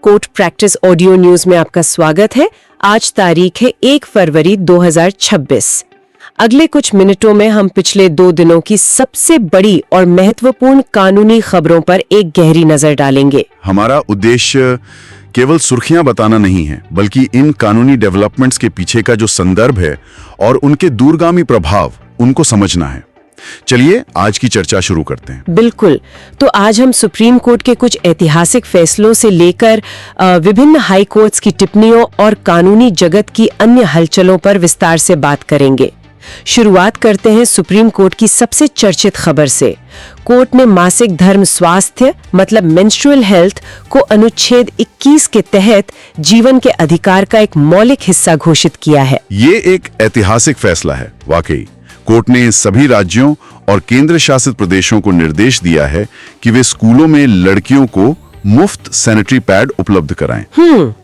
Court practice audio news में आपका स्वागत है। आज तारीख है 1 फरवरी 2026। अगले कुछ मिनटों में हम पिछले 2 दिनों की सबसे बड़ी और महत्वपूर्ण कानूनी खबरों पर एक गहरी नजर डालेंगे। हमारा उद्देश्य केवल सुर्खियां बताना नहीं है, बल्कि इन कानूनी डेवलपमेंट्स के पीछे का जो संदर्भ है और उनके दूरगामी प्रभाव, उनको समझना है। चलिए आज की चर्चा शुरू करते हैं। बिल्कुल। तो आज हम सुप्रीम कोर्ट के कुछ ऐतिहासिक फैसलों से लेकर विभिन्न हाई कोर्ट्स की टिप्पणियों और कानूनी जगत की अन्य हलचलों पर विस्तार से बात करेंगे। शुरुआत करते हैं सुप्रीम कोर्ट की सबसे चर्चित खबर से। कोर्ट ने मासिक धर्म स्वास्थ्य मतलब मेंस्ट्रुअल हेल्थ को अनुच्छेद 21 के तहत जीवन के अधिकार का एक मौलिक हिस्सा घोषित किया है। ये एक ऐतिहासिक फैसला है। वाकई कोर्ट ने सभी राज्यों और केंद्र शासित प्रदेशों को निर्देश दिया है कि वे स्कूलों में लड़कियों को मुफ्त सैनिटरी पैड उपलब्ध कराएं।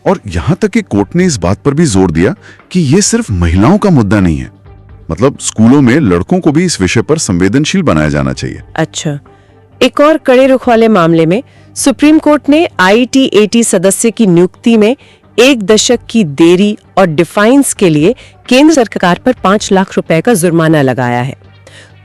और यहाँ तक कि कोर्ट ने इस बात पर भी जोर दिया कि ये सिर्फ महिलाओं का मुद्दा नहीं है, मतलब स्कूलों में लड़कों को भी इस विषय पर संवेदनशील बनाया जाना चाहिए। अच्छा, एक और कड़े रुख वाले मामले में सुप्रीम कोर्ट ने ITAT सदस्य की नियुक्ति में 1 दशक की देरी और डिफाइंस के लिए केंद्र सरकार पर 5 लाख रुपए का जुर्माना लगाया है।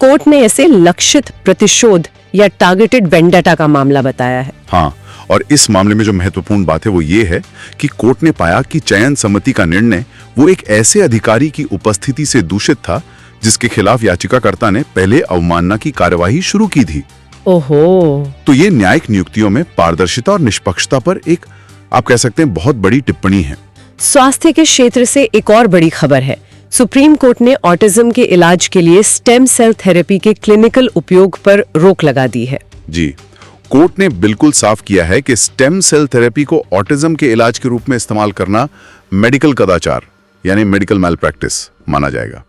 कोर्ट ने इसे लक्षित प्रतिशोध या टारगेटेड वेंडेटा का मामला बताया है। हाँ, और इस मामले में जो महत्वपूर्ण बात है वो ये है कि कोर्ट ने पाया कि चयन समिति का निर्णय वो एक ऐसे अधिकारी की उपस्थिति से दूषित था जिसके खिलाफ याचिकाकर्ता ने पहले अवमानना की कार्यवाही शुरू की थी। ओहो, तो ये न्यायिक नियुक्तियों में पारदर्शिता और निष्पक्षता पर एक, आप कह सकते हैं, बहुत बड़ी टिप्पणी है। स्वास्थ्य के क्षेत्र से एक और बड़ी खबर है। सुप्रीम कोर्ट ने ऑटिज्म के इलाज के लिए स्टेम सेल थेरेपी के क्लिनिकल उपयोग पर रोक लगा दी है। जी, कोर्ट ने बिल्कुल साफ किया है कि स्टेम सेल थेरेपी को ऑटिज्म के इलाज के रूप में इस्तेमाल करना मेडिकल कदाचार यानी मेडिकल मैल प्रैक्टिस माना जाएगा।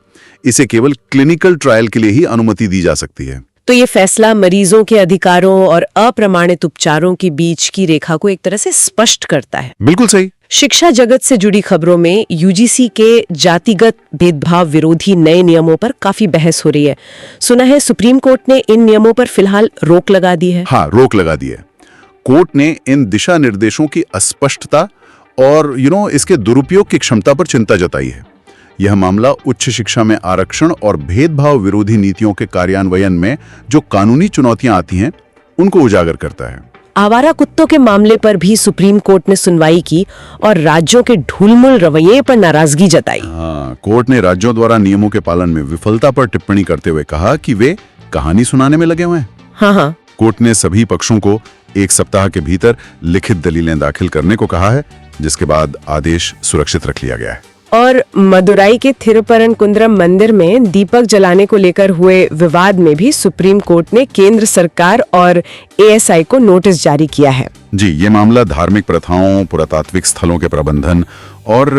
इसे केवल क्लिनिकल ट्रायल के लिए ही अनुमति दी जा सकती है। तो ये फैसला मरीजों के अधिकारों और अप्रमाणित उपचारों के बीच की रेखा को एक तरह से स्पष्ट करता है। बिल्कुल सही। शिक्षा जगत से जुड़ी खबरों में UGC के जातिगत भेदभाव विरोधी नए नियमों पर काफी बहस हो रही है। सुना है सुप्रीम कोर्ट ने इन नियमों पर फिलहाल रोक लगा दी है। हाँ, रोक लगा दी है। कोर्ट ने इन दिशा निर्देशों की अस्पष्टता और इसके दुरुपयोग की क्षमता पर चिंता जताई है। यह मामला उच्च शिक्षा में आरक्षण और भेदभाव विरोधी नीतियों के कार्यान्वयन में जो कानूनी चुनौतियां आती हैं, उनको उजागर करता है। आवारा कुत्तों के मामले पर भी सुप्रीम कोर्ट ने सुनवाई की और राज्यों के ढुलमुल रवैये पर नाराजगी जताई। हाँ, कोर्ट ने राज्यों द्वारा नियमों के पालन में विफलता पर टिप्पणी करते हुए कहा कि वे कहानी सुनाने में लगे हुए हैं। हाँ। कोर्ट ने सभी पक्षों को 1 सप्ताह के भीतर लिखित दलीलें दाखिल करने को कहा है, जिसके बाद आदेश सुरक्षित रख लिया गया है। और मदुराई के थिरुपरनकुंद्रम मंदिर में दीपक जलाने को लेकर हुए विवाद में भी सुप्रीम कोर्ट ने केंद्र सरकार और ASI को नोटिस जारी किया है। जी, ये मामला धार्मिक प्रथाओं, पुरातात्विक स्थलों के प्रबंधन और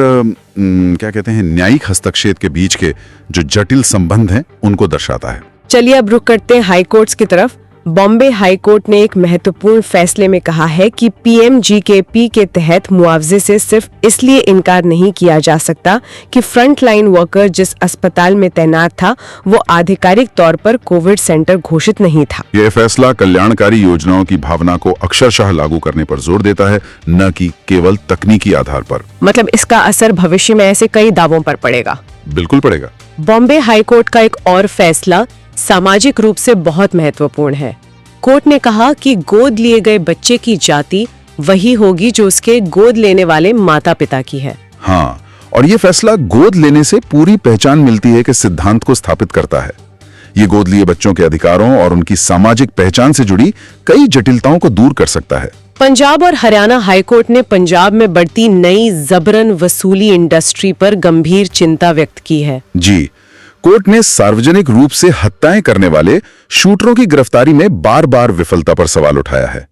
क्या कहते हैं, न्यायिक हस्तक्षेप के बीच के जो जटिल संबंध हैं, उनको दर्शाता है। चलिए अब रुक करते हैं हाई कोर्ट्स की तरफ। बॉम्बे हाई कोर्ट ने एक महत्वपूर्ण फैसले में कहा है कि PMGKP के तहत मुआवजे से सिर्फ इसलिए इनकार नहीं किया जा सकता कि फ्रंट लाइन वर्कर जिस अस्पताल में तैनात था वो आधिकारिक तौर पर कोविड सेंटर घोषित नहीं था। यह फैसला कल्याणकारी योजनाओं की भावना को अक्षरशः लागू करने पर जोर देता है, न कि केवल तकनीकी आधार पर। मतलब इसका असर भविष्य में ऐसे कई दावों पर पड़ेगा। बिल्कुल पड़ेगा। बॉम्बे हाई कोर्ट का एक और फैसला सामाजिक रूप से बहुत महत्वपूर्ण है। कोर्ट ने कहा कि गोद लिए गए बच्चे की जाति वही होगी जो उसके गोद लेने वाले माता पिता की है। हाँ, और ये फैसला गोद लेने से पूरी पहचान मिलती है कि सिद्धांत को स्थापित करता है। ये गोद लिए बच्चों के अधिकारों और उनकी सामाजिक पहचान से जुड़ी कई जटिलताओं को दूर कर सकता है। पंजाब और हरियाणा हाईकोर्ट ने पंजाब में बढ़ती नई जबरन वसूली इंडस्ट्री पर गंभीर चिंता व्यक्त की है। जी, कोर्ट ने सार्वजनिक रूप से हत्याएं करने वाले शूटरों की गिरफ्तारी में बार बार विफलता पर सवाल उठाया है।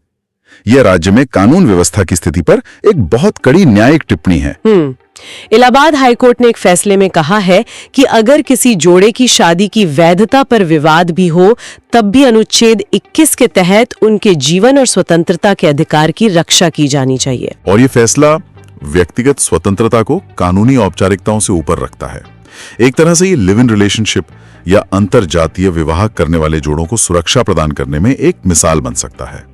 यह राज्य में कानून व्यवस्था की स्थिति पर एक बहुत कड़ी न्यायिक टिप्पणी है। इलाहाबाद हाईकोर्ट ने एक फैसले में कहा है कि अगर किसी जोड़े की शादी की वैधता पर विवाद भी हो, तब भी अनुच्छेद 21 के तहत उनके जीवन और स्वतंत्रता के अधिकार की रक्षा की जानी चाहिए। और ये फैसला व्यक्तिगत स्वतंत्रता को कानूनी औपचारिकताओं से ऊपर रखता है। एक तरह से ये लिव इन रिलेशनशिप या अंतर जातीय विवाह करने वाले जोड़ों को सुरक्षा प्रदान करने में एक मिसाल बन सकता है।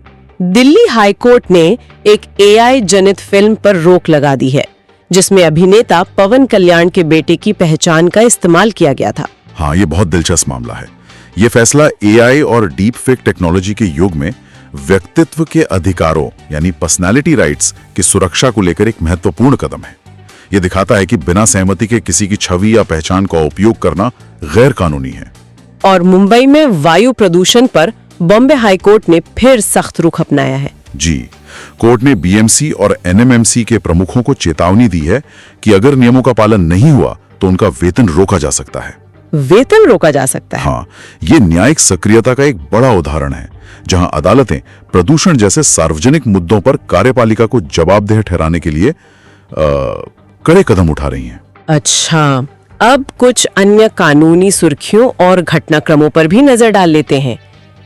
दिल्ली हाई कोर्ट ने एक एआई जनित फिल्म पर रोक लगा दी है, जिसमें अभिनेता पवन कल्याण के बेटे की पहचान का इस्तेमाल किया गया था। हाँ, ये बहुत दिलचस्प मामला है। ये फैसला एआई और डीप फेक टेक्नोलॉजी के युग में व्यक्तित्व के अधिकारों यानी पर्सनालिटी राइट्स की सुरक्षा को लेकर एक महत्वपूर्ण कदम है। ये दिखाता है कि बिना सहमति के किसी की छवि या पहचान का उपयोग करना गैर कानूनी है। और मुंबई में वायु प्रदूषण पर बॉम्बे हाई कोर्ट ने फिर सख्त रुख अपनाया है। जी, कोर्ट ने बीएमसी और एनएमएमसी के प्रमुखों को चेतावनी दी है कि अगर नियमों का पालन नहीं हुआ तो उनका वेतन रोका जा सकता है। वेतन रोका जा सकता है? हाँ, ये न्यायिक सक्रियता का एक बड़ा उदाहरण है, जहां अदालतें प्रदूषण जैसे सार्वजनिक मुद्दों पर कार्यपालिका को जवाबदेह ठहराने के लिए कड़े कदम उठा रही हैं। अच्छा, अब कुछ अन्य कानूनी सुर्खियों और घटनाक्रमों पर भी नजर डाल लेते हैं।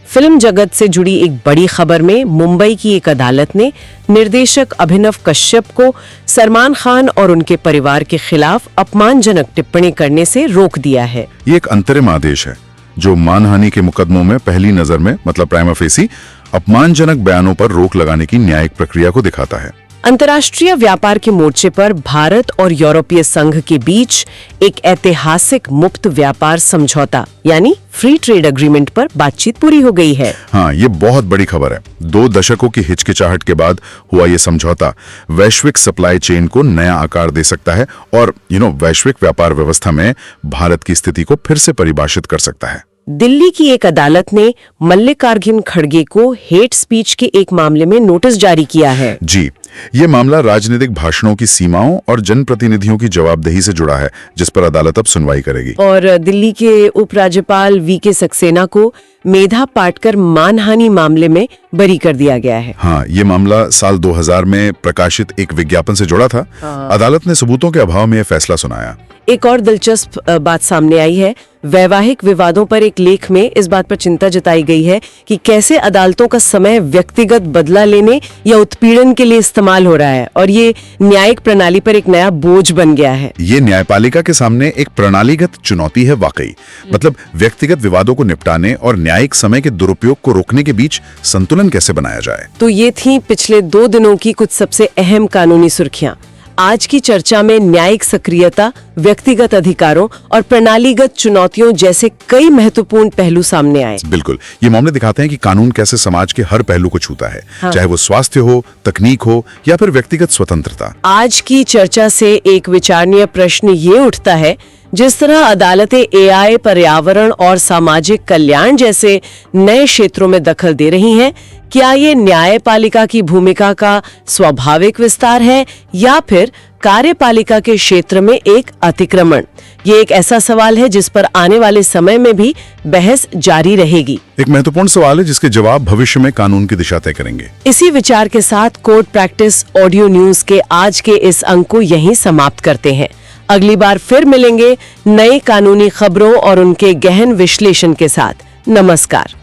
फिल्म जगत से जुड़ी एक बड़ी खबर में मुंबई की एक अदालत ने निर्देशक अभिनव कश्यप को सलमान खान और उनके परिवार के खिलाफ अपमानजनक टिप्पणी करने से रोक दिया है। ये एक अंतरिम आदेश है जो मानहानि के मुकदमों में पहली नजर में मतलब प्राइमा फेसी अपमानजनक बयानों पर रोक लगाने की न्यायिक प्रक्रिया को दिखाता है। अंतर्राष्ट्रीय व्यापार के मोर्चे पर भारत और यूरोपीय संघ के बीच एक ऐतिहासिक मुक्त व्यापार समझौता यानी फ्री ट्रेड एग्रीमेंट पर बातचीत पूरी हो गई है। हाँ, ये बहुत बड़ी खबर है। 2 दशकों की हिचकिचाहट के बाद हुआ ये समझौता वैश्विक सप्लाई चेन को नया आकार दे सकता है और वैश्विक व्यापार व्यवस्था में भारत की स्थिति को फिर से परिभाषित कर सकता है। दिल्ली की एक अदालत ने मल्लिकार्जुन खड़गे को हेट स्पीच के एक मामले में नोटिस जारी किया है। जी, ये मामला राजनीतिक भाषणों की सीमाओं और जनप्रतिनिधियों की जवाबदेही से जुड़ा है, जिस पर अदालत अब सुनवाई करेगी। और दिल्ली के उपराज्यपाल वीके सक्सेना को मेधा पाटकर मानहानि मामले में बरी कर दिया गया है। हाँ, ये मामला साल 2000 में प्रकाशित एक विज्ञापन से जुड़ा था। अदालत ने सबूतों के अभाव में यह फैसला सुनाया। एक और दिलचस्प बात सामने आई है। वैवाहिक विवादों पर एक लेख में इस बात पर चिंता जताई गई है कि कैसे अदालतों का समय व्यक्तिगत बदला लेने या उत्पीड़न के लिए इस्तेमाल हो रहा है और ये न्यायिक प्रणाली पर एक नया बोझ बन गया है। ये न्यायपालिका के सामने एक प्रणालीगत चुनौती है वाकई। मतलब व्यक्तिगत विवादों को निपटाने और न्यायिक समय के दुरुपयोग को रोकने के बीच संतुलन कैसे बनाया जाए। तो ये थी पिछले 2 दिनों की कुछ सबसे अहम कानूनी सुर्खियां। आज की चर्चा में न्यायिक सक्रियता, व्यक्तिगत अधिकारों और प्रणालीगत चुनौतियों जैसे कई महत्वपूर्ण पहलू सामने आए। बिल्कुल, ये मामले दिखाते हैं कि कानून कैसे समाज के हर पहलू को छूता है। हाँ। चाहे वो स्वास्थ्य हो, तकनीक हो या फिर व्यक्तिगत स्वतंत्रता। आज की चर्चा से एक विचारणीय प्रश्न ये उठता है, जिस तरह अदालतें एआई, पर्यावरण और सामाजिक कल्याण जैसे नए क्षेत्रों में दखल दे रही हैं, क्या ये न्यायपालिका की भूमिका का स्वाभाविक विस्तार है या फिर कार्यपालिका के क्षेत्र में एक अतिक्रमण? ये एक ऐसा सवाल है जिस पर आने वाले समय में भी बहस जारी रहेगी। एक महत्वपूर्ण सवाल है जिसके जवाब भविष्य में कानून की दिशा तय करेंगे। इसी विचार के साथ कोर्ट प्रैक्टिस ऑडियो न्यूज के आज के इस अंक को यहीं समाप्त करते हैं। अगली बार फिर मिलेंगे नई कानूनी खबरों और उनके गहन विश्लेषण के साथ। नमस्कार।